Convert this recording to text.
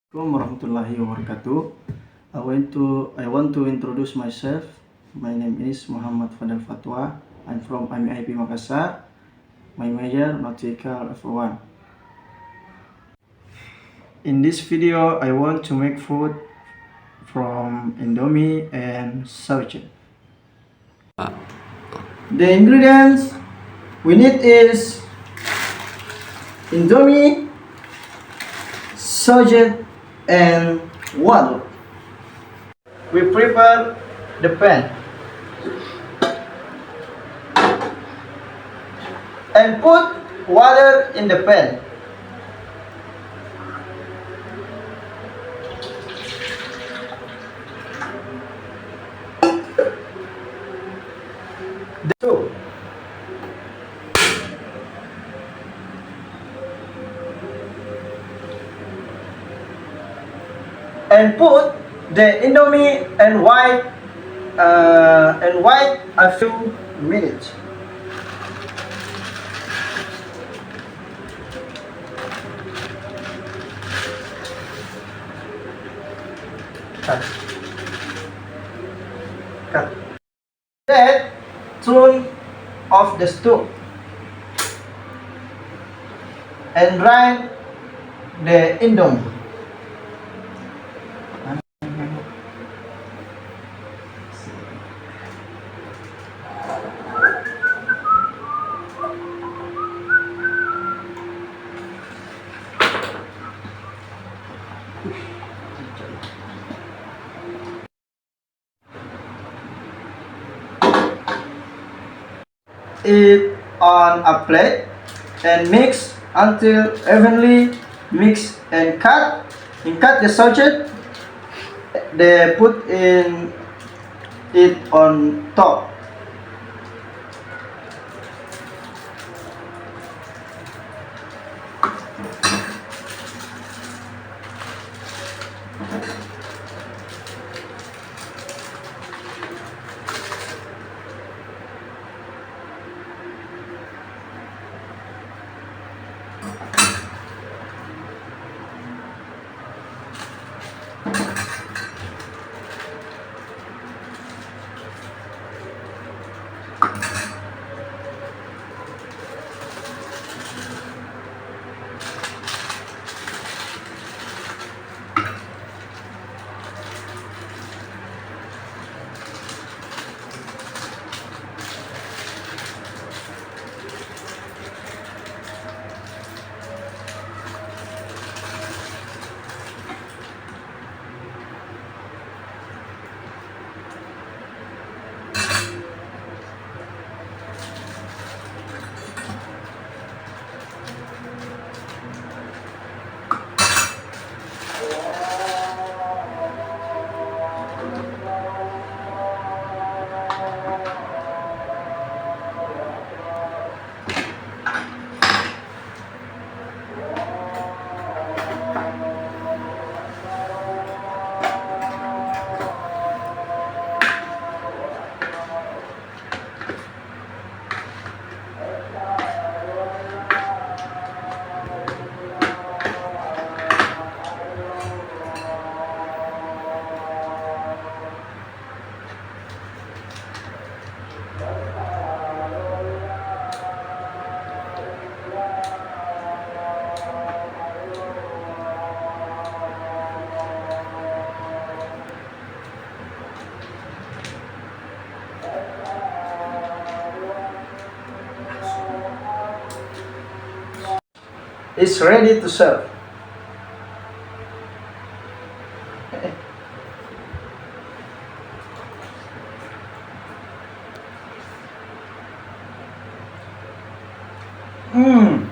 Assalamualaikum warahmatullahi wabarakatuh. I want to introduce myself. My name is Muh.Fadel Fatwa. I'm from Aipi Makassar. My major Nautika Tk. In this video, I want to make food from Indomie and sausage. The ingredients we need is Indomie, sausage, and water. We prepare the pan and put water in the pan. Two. And put the Indomie and white a few minutes. Cut. Then turn off the stove and grind the Indomie. It on a plate and mix until evenly mixed and cut the sausage. They put in it on top. It's ready to serve. Mmm,